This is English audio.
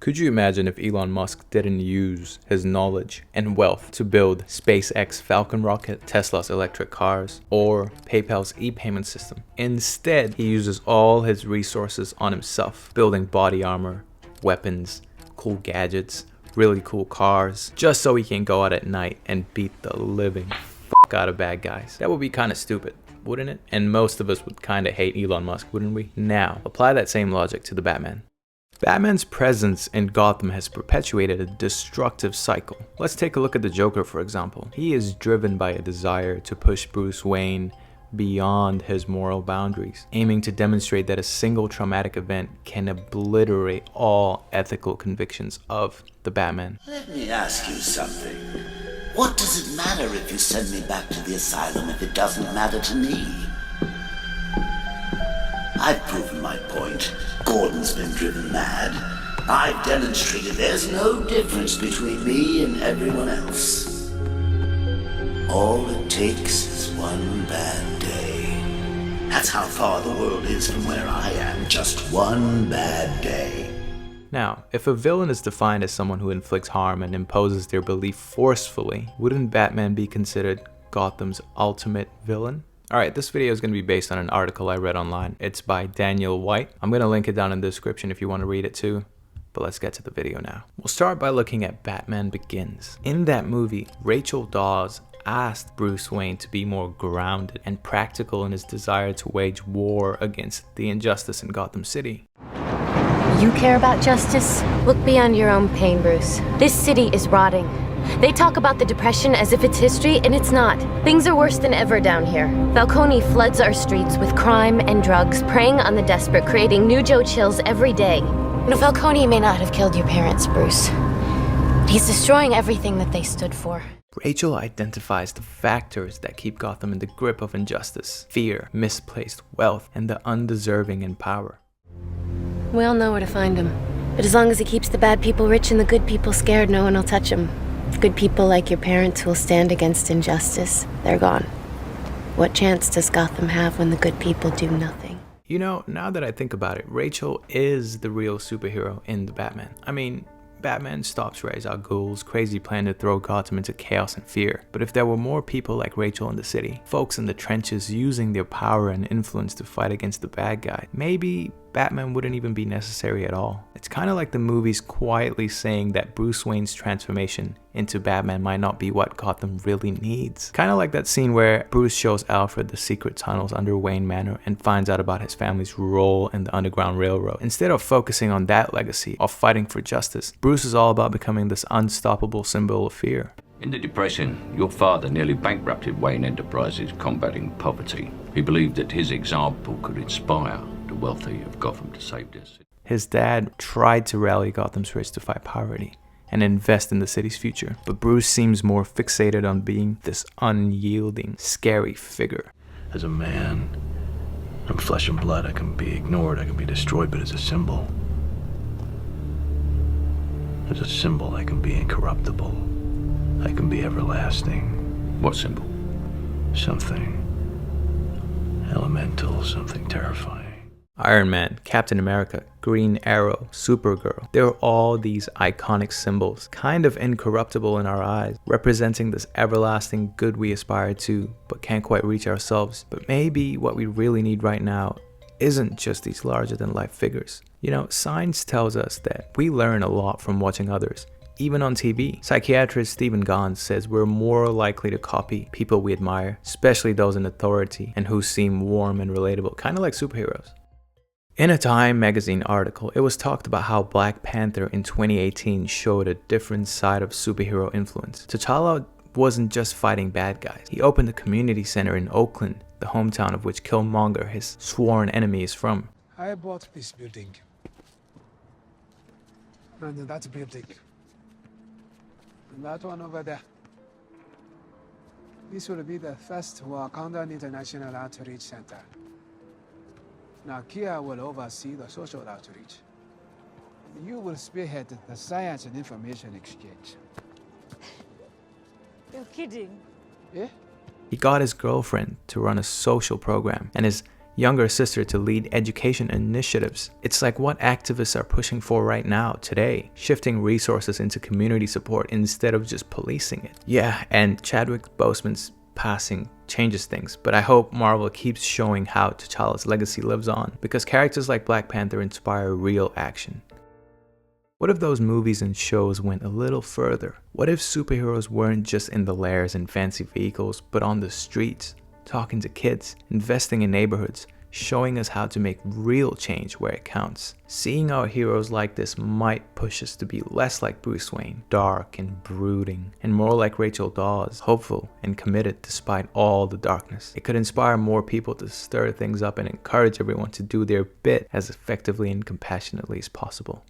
Could you imagine if Elon Musk didn't use his knowledge and wealth to build SpaceX Falcon rocket, Tesla's electric cars, or PayPal's e-payment system? Instead, he uses all his resources on himself, building body armor, weapons, cool gadgets, really cool cars, just so he can go out at night and beat the living fuck out of bad guys. That would be kind of stupid, wouldn't it? And most of us would kind of hate Elon Musk, wouldn't we? Now, apply that same logic to the Batman. Batman's presence in Gotham has perpetuated a destructive cycle. Let's take a look at the Joker, for example. He is driven by a desire to push Bruce Wayne beyond his moral boundaries, aiming to demonstrate that a single traumatic event can obliterate all ethical convictions of the Batman. Let me ask you something. What does it matter if you send me back to the asylum if it doesn't matter to me? I've proven my point. Gordon's been driven mad. I've demonstrated there's no difference between me and everyone else. All it takes is one bad day. That's how far the world is from where I am. Just one bad day. Now, if a villain is defined as someone who inflicts harm and imposes their belief forcefully, wouldn't Batman be considered Gotham's ultimate villain? Alright, this video is going to be based on an article I read online. It's by Daniel White. I'm going to link it down in the description if you want to read it too. But let's get to the video now. We'll start by looking at Batman Begins. In that movie, Rachel Dawes asked Bruce Wayne to be more grounded and practical in his desire to wage war against the injustice in Gotham City. You care about justice? Look beyond your own pain, Bruce. This city is rotting. They talk about the Depression as if it's history, and it's not. Things are worse than ever down here. Falcone floods our streets with crime and drugs, preying on the desperate, creating new Joe Chills every day. No, Falcone may not have killed your parents, Bruce. He's destroying everything that they stood for. Rachel identifies the factors that keep Gotham in the grip of injustice: fear, misplaced wealth, and the undeserving in power. We all know where to find him. But as long as he keeps the bad people rich and the good people scared, no one will touch him. Good people like your parents who will stand against injustice, they're gone. What chance does Gotham have when the good people do nothing? You know, now that I think about it, Rachel is the real superhero in the Batman. I mean, Batman stops Ra's al Ghul's crazy plan to throw Gotham into chaos and fear. But if there were more people like Rachel in the city, folks in the trenches using their power and influence to fight against the bad guy, maybe Batman wouldn't even be necessary at all. It's kind of like the movies quietly saying that Bruce Wayne's transformation into Batman might not be what Gotham really needs. Kind of like that scene where Bruce shows Alfred the secret tunnels under Wayne Manor and finds out about his family's role in the Underground Railroad. Instead of focusing on that legacy of fighting for justice, Bruce is all about becoming this unstoppable symbol of fear. In the Depression, your father nearly bankrupted Wayne Enterprises combating poverty. He believed that his example could inspire the wealthy of Gotham to save this. His dad tried to rally Gotham's rich to fight poverty and invest in the city's future, but Bruce seems more fixated on being this unyielding, scary figure. As a man, I'm flesh and blood. I can be ignored, I can be destroyed, but as a symbol, I can be incorruptible. I can be everlasting. What symbol? Something elemental, something terrifying. Iron Man, Captain America, Green Arrow, Supergirl. They're all these iconic symbols, kind of incorruptible in our eyes, representing this everlasting good we aspire to, but can't quite reach ourselves. But maybe what we really need right now isn't just these larger than life figures. You know, science tells us that we learn a lot from watching others. Even on TV. Psychiatrist Stephen Gahn says we're more likely to copy people we admire, especially those in authority and who seem warm and relatable, kind of like superheroes. In a Time magazine article, it was talked about how Black Panther in 2018 showed a different side of superhero influence. T'Challa wasn't just fighting bad guys. He opened a community center in Oakland, the hometown of which Killmonger, his sworn enemy, is from. I bought this building. And that building. And that one over there. This will be the first Wakandan International Outreach Center. Now, Kia will oversee the social outreach. You will spearhead the science and information exchange. You're kidding. Yeah? He got his girlfriend to run a social program, and his younger sister to lead education initiatives. It's like what activists are pushing for right now, today, shifting resources into community support instead of just policing it. Yeah, and Chadwick Boseman's passing changes things, but I hope Marvel keeps showing how T'Challa's legacy lives on, because characters like Black Panther inspire real action. What if those movies and shows went a little further? What if superheroes weren't just in the lairs and fancy vehicles, but on the streets, talking to kids, investing in neighborhoods, showing us how to make real change where it counts? Seeing our heroes like this might push us to be less like Bruce Wayne, dark and brooding, and more like Rachel Dawes, hopeful and committed despite all the darkness. It could inspire more people to stir things up and encourage everyone to do their bit as effectively and compassionately as possible.